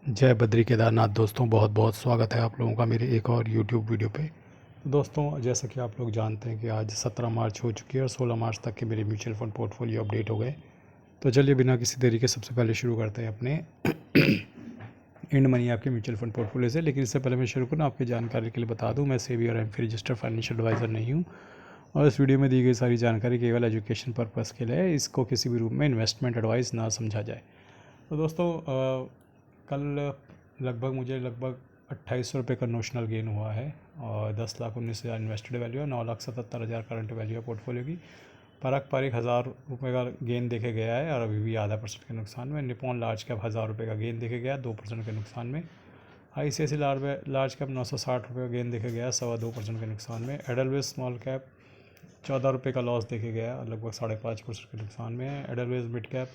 जय बद्री केदारनाथ। दोस्तों बहुत बहुत स्वागत है आप लोगों का मेरे एक और यूट्यूब वीडियो पे। तो दोस्तों जैसा कि आप लोग जानते हैं कि आज 17 मार्च हो चुकी है और 16 मार्च तक के मेरे म्यूचुअल फंड पोर्टफोलियो अपडेट हो गए। तो चलिए बिना किसी देरी के सबसे पहले शुरू करते हैं अपने इंड मनी आपके म्यूचुअल फंड पोर्टफोलियो से। लेकिन इससे पहले मैं शुरू करूँ, आपकी जानकारी के लिए बता दूँ, मैं सेबी और एमफी रजिस्टर्ड फाइनेंशियल एडवाइज़र नहीं हूँ और इस वीडियो में दी गई सारी जानकारी केवल एजुकेशन पर्पज़ के लिए है। इसको किसी भी रूप में इन्वेस्टमेंट एडवाइस ना समझा जाए। तो दोस्तों कल मुझे लगभग 2800 रुपये का नोशनल गेन हुआ है और 10,19,000 इन्वेस्टेड वैल्यू है, 9,77,000 करंट वैल्यू है पोर्टफोलियो की। पारक 1,000 रुपये का गेन देखे गया है और अभी भी ½% के नुकसान में। निपॉन लार्ज कैप 1,000 रुपये का गेन देखे गया है 2% के नुकसान में। ICICI लार्ज कैप 960 रुपये का गेन देखे गया है 2.25% के नुकसान में। एडलवेज स्मॉल कैप 14 रुपये का लॉस देखे गया है लगभग 5.5% के नुकसान में। एडलवेज मिड कैप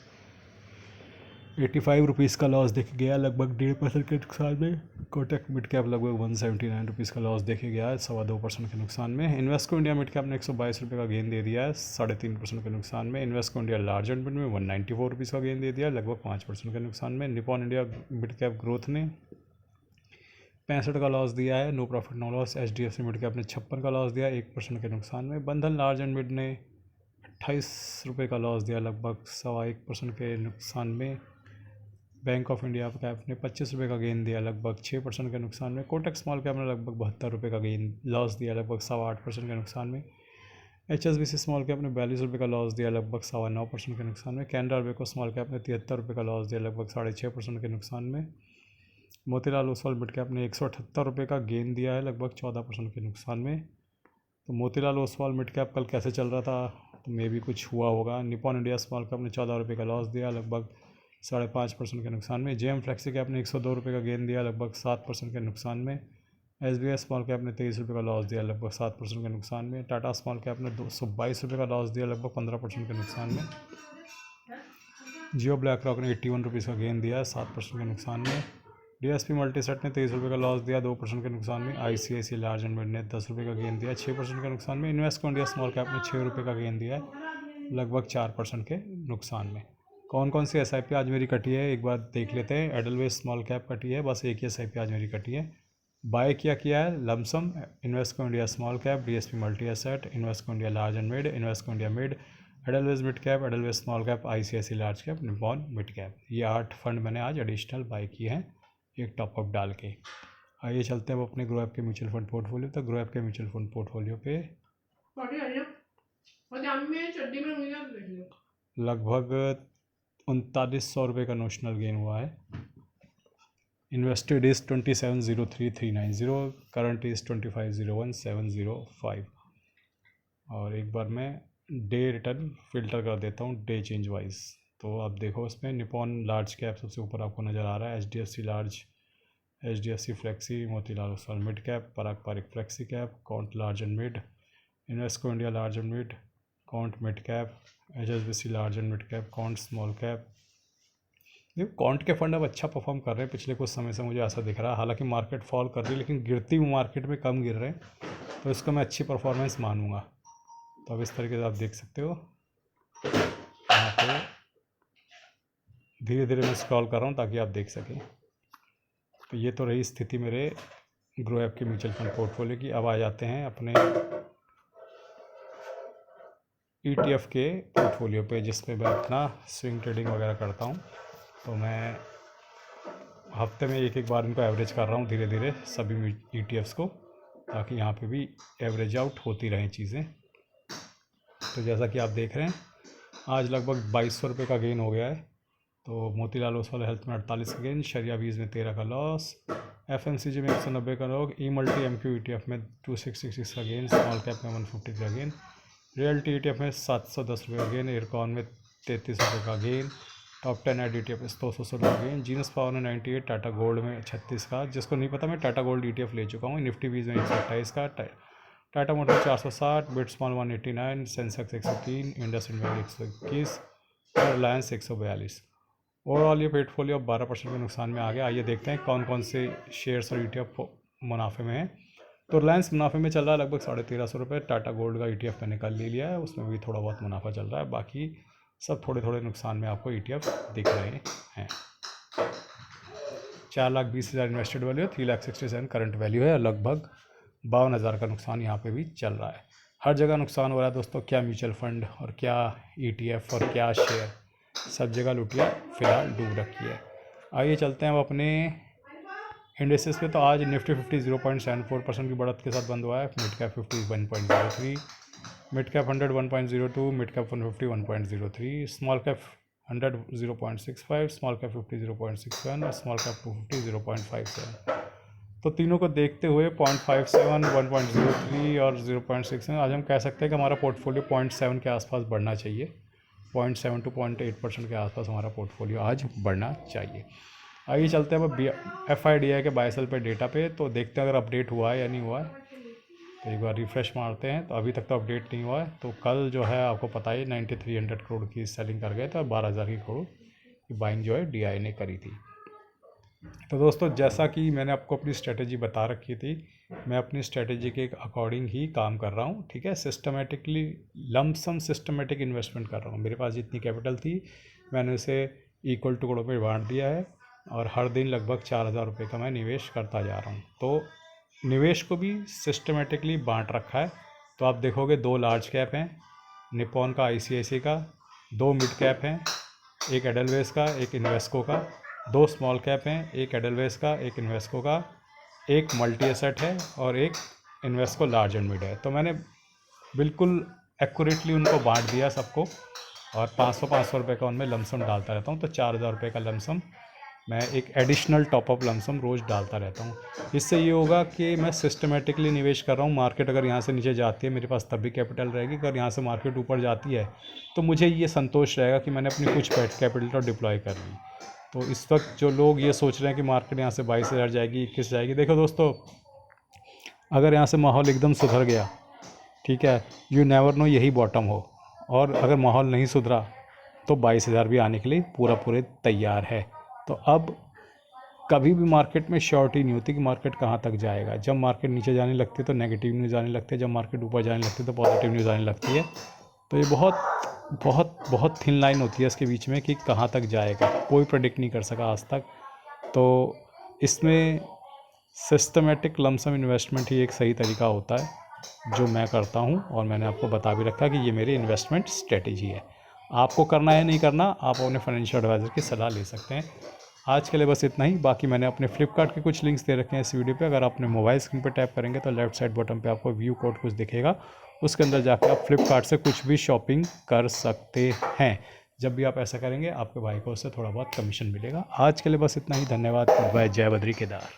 85 रुपीज़ का लॉस देखे गया लगभग 1.5% के नुकसान में। कोटक मिड कैप लगभग 179 रुपीज़ का लॉस देखे गया है 2.25% के नुकसान में। इन्वेस्को इंडिया मिड कैप ने 122 रुपये का गेन दे दिया है 3.5% के नुकसान में। Invesco India large and mid में 194 रुपीज़ का गेन दे दिया लगभग 5% के नुकसान में। Nippon India mid cap growth ने 65 का लॉस दिया है, no profit no loss. HDFC mid cap ने 56 का लॉस दिया 1% के नुकसान में। बंधन लार्ज एंड मिड ने 28 रुपये का लॉस दिया लगभग 1.25% के नुकसान में। बैंक ऑफ इंडिया कैप ने 25 रुपये का गेन दिया लगभग 6% के नुकसान में। कोटक स्मॉल कैप ने लगभग 72 रुपये का गेन लॉस दिया लगभग 8.25% के नुकसान में। HSBC स्मॉल कैप ने 42 रुपये का लॉस दिया लगभग 9.25% के नुकसान में। कैनरा बेको स्मॉल कैप ने 73 रुपये का लॉस दिया लगभग 6.5% के नुकसान में। मोतीलाल ओसवाल मिड कैप ने 178 रुपये का गेन दिया है लगभग 14% के नुकसान में। तो मोतीलाल ओसवाल मिड कैप कल कैसे चल रहा था, तो मे भी कुछ हुआ होगा। निपॉन इंडिया स्मॉल कैप ने 14 रुपये का लॉस दिया लगभग 5.5% के नुकसान में। JM फ्लेक्सी कैप ने 102 रुपये का गेन दिया लगभग 7% के नुकसान में। SBI स्मॉल कैप ने 23 रुपये का लॉस दिया लगभग 7% के नुकसान में। टाटा स्मॉल कैप ने 222 रुपये का लॉस दिया लगभग 15% के नुकसान में। जियो ब्लैक रॉक ने 81 रुपीज़ का गेन दिया 7% के नुकसान में। DSP मल्टीसेट ने 23 रुपये का लॉस दिया 2% के नुकसान में। ICICI लार्ज एंड मिड ने 10 रुपये का गेन दिया 6% के नुकसान में। इन्वेस्को इंडिया स्मॉल कैप ने 6 रुपये का गेन दिया लगभग 4% के नुकसान में। कौन कौन सी SIP आज मेरी कटी है एक बार देख लेते हैं। एडलवेज स्मॉल कैप कटी है, बस एक ही SIP आज मेरी कटी है। बाय किया है lump sum Invesco India small cap, DSP multi asset, Invesco India large and mid, Invesco India mid, Edelweiss mid cap, Edelweiss small cap, ICICI large cap, Nippon mid cap. ये 8 फंड मैंने आज additional bye किए हैं एक top up डाल के। आइए चलते हैं अब अपने ग्रो ऐप के म्यूचुअल फंड पोर्टफोलियो तक। ग्रो ऐप के म्यूचुअल फंड पोर्टफोलियो पे लगभग 3900 रुपये का नोशनल गेन हुआ है। Invested is 27,03,390, current is 25,01,705। और एक बार मैं डे रिटर्न फिल्टर कर देता हूँ डे चेंज वाइज। तो आप देखो इसमें निपॉन लार्ज कैप सबसे ऊपर आपको नज़र आ रहा है। HDFC large, HDFC flexi, Motilal Oswal mid cap, Parag Parikh flexi cap, Quant large and mid, Invesco India large and mid, Quant mid cap, HSBC large and mid cap, Quant small cap. देखो Quant के fund अब अच्छा परफॉर्म कर रहे हैं पिछले कुछ समय से, मुझे ऐसा दिख रहा है। हालांकि मार्केट फॉल कर रही है लेकिन गिरती हुई मार्केट में कम गिर रहे हैं, तो इसको मैं अच्छी परफॉर्मेंस मानूंगा। तो अब इस तरीके से आप देख सकते हो यहाँ पे धीरे धीरे मैं स्क्रॉल कर रहा हूँ ताकि आप देख सकें। तो ये तो रही स्थिति मेरे ग्रो ऐप के म्यूचुअल फंड पोर्टफोलियो की। अब आ जाते हैं अपने ETF के पोर्टफोलियो पे, जिसमें मैं अपना स्विंग ट्रेडिंग वगैरह करता हूँ। तो मैं हफ्ते में एक बार इनको एवरेज कर रहा हूँ धीरे धीरे सभी ETFs को, ताकि यहाँ पे भी एवरेज आउट होती रहें चीज़ें। तो जैसा कि आप देख रहे हैं आज लगभग 2200 रुपये का गेन हो गया है। तो मोतीलाल ओसवाल हेल्थ में 48 का गेन, शरिया वीज में 13 का लॉस, FMCG में 190 का लॉस, E-मल्टी MQ ETF में 2666 का गेन, स्मॉल कैप में 150 का गेन, रियल्टी ETF में 710 रुपये का गेन, एयरकॉन में 33 रुपये का गेन, टॉप 10 ऐड ETF में 200 रुपये का गेन, जीनस पावर में 98, टाटा गोल्ड में 36 का। जिसको नहीं पता मैं टाटा गोल्ड ETF ले चुका हूँ। निफ्टी वीज में 128 का, Tata motor 460, bit small 189, Sensex 103, IndusInd bank 121 और रिलायंस 142। ओवरऑल ये पोर्टफोलियो 12% के नुकसान में आ गया। आइए देखते हैं कौन कौन से शेयर्स और ETF मुनाफे में हैं। तो रिलायंस मुनाफे में चल रहा है लगभग 1350 रुपये। टाटा गोल्ड का ETF मैंने कल ले लिया है, उसमें भी थोड़ा बहुत मुनाफा चल रहा है। बाकी सब थोड़े थोड़े नुकसान में आपको ETF दिख रहे हैं। 4,20,000 इन्वेस्टेड वैल्यू है, 3,67,000 करंट वैल्यू है, लगभग 52,000 का नुकसान यहाँ पे भी चल रहा है। हर जगह नुकसान हो रहा है दोस्तों, क्या म्यूचुअल फंड और क्या ETF और क्या शेयर, सब जगह लुटिया फिलहाल डूब रखी है। आइए चलते हैं अब अपने इंडेक्सेस पे। तो आज निफ्टी 50 0.74% की बढ़त के साथ बंद हुआ है। Mid cap 50 1.03, mid cap 100 1.02, mid cap 150 1.03, small cap 100 0.65, small cap 50 0.61 और स्मॉल कैप 250 0.57। तो तीनों को देखते हुए 0.57, 1.03 और 0.6 आज हम कह सकते हैं कि हमारा पोर्टफोलियो 0.7 के आसपास बढ़ना चाहिए। 0.7 to 0.8% के आसपास हमारा पोर्टफोलियो आज बढ़ना चाहिए। आइए चलते हैं अब FIDI के बाय सेल पे डेटा पे। तो देखते हैं अगर अपडेट हुआ है या नहीं हुआ है। तो एक बार रिफ़्रेश मारते हैं। तो अभी तक तो अपडेट नहीं हुआ है। तो कल जो है आपको पता ही 9300 करोड़ की सेलिंग कर गए थे और 12,000 की करोड़ की बाइंग जो है DI ने करी थी। तो दोस्तों जैसा कि मैंने आपको अपनी स्ट्रेटेजी बता रखी थी, मैं अपनी स्ट्रेटेजी के अकॉर्डिंग ही काम कर रहा हूँ, ठीक है। सिस्टमेटिकली लमसम सिस्टमेटिक इन्वेस्टमेंट कर रहा हूँ। मेरे पास जितनी कैपिटल थी मैंने उसे इक्वल टुकड़ों पे बांट दिया है और हर दिन लगभग 4,000 रुपये का मैं निवेश करता जा रहा हूँ। तो निवेश को भी सिस्टमेटिकली बांट रखा है। तो आप देखोगे 2 लार्ज कैप हैं, निप्पॉन का, ICICI का, 2 मिड कैप हैं, एक एडलवेस का, एक इन्वेस्को का, 2 स्मॉल कैप हैं, एक एडलवेस का, एक इन्वेस्को का, एक मल्टी एसेट है और एक इन्वेस्को लार्ज एंड मिड है। तो मैंने बिल्कुल एक्यूरेटली उनको बांट दिया सबको और 500 रुपये का उनमें लमसम डालता रहता हूँ। तो 4,000 रुपये का लमसम मैं एक एडिशनल टॉपअप लमसम रोज़ डालता रहता हूँ। इससे ये होगा कि मैं सिस्टमेटिकली निवेश कर रहा हूँ। मार्केट अगर यहाँ से नीचे जाती है मेरे पास तब भी कैपिटल रहेगी, अगर यहाँ से मार्केट ऊपर जाती है तो मुझे ये संतोष रहेगा कि मैंने अपनी कुछ कैपिटल तो डिप्लॉय कर ली। तो इस वक्त जो लोग ये सोच रहे हैं कि मार्केट यहाँ से 22,000 जाएगी, 21 जाएगी, देखो दोस्तों अगर यहाँ से माहौल एकदम सुधर गया, ठीक है, यू नेवर नो यही बॉटम हो। और अगर माहौल नहीं सुधरा तो 22,000 भी आने के लिए पूरे तैयार है। तो अब कभी भी मार्केट में श्योरिटी नहीं होती कि मार्केट कहाँ तक जाएगा। जब मार्केट नीचे जाने लगती है तो नेगेटिव न्यूज़ आने लगती है, जब मार्केट ऊपर जाने लगती है तो पॉजिटिव न्यूज़ आने लगती है। तो ये बहुत थिन लाइन होती है इसके बीच में कि कहाँ तक जाएगा, कोई प्रेडिक्ट नहीं कर सका आज तक। तो इसमें सिस्टमेटिक लमसम इन्वेस्टमेंट ही एक सही तरीका होता है जो मैं करता हूँ और मैंने आपको बता भी रखा कि ये मेरी इन्वेस्टमेंट स्ट्रेटेजी है। आपको करना है नहीं करना, आप अपने फाइनेंशियल एडवाइज़र की सलाह ले सकते हैं। आज के लिए बस इतना ही। बाकी मैंने अपने फ्लिपकार्ट के कुछ लिंक्स दे रखे हैं इस वीडियो पे। अगर आपने मोबाइल स्क्रीन पे टैप करेंगे तो लेफ्ट साइड बॉटम पे आपको व्यू कोड कुछ दिखेगा, उसके अंदर जाकर आप फ्लिपकार्ट से कुछ भी शॉपिंग कर सकते हैं। जब भी आप ऐसा करेंगे आपके भाई को उससे थोड़ा बहुत कमीशन मिलेगा। आज के लिए बस इतना ही। धन्यवाद। बाय। जय बद्री केदार।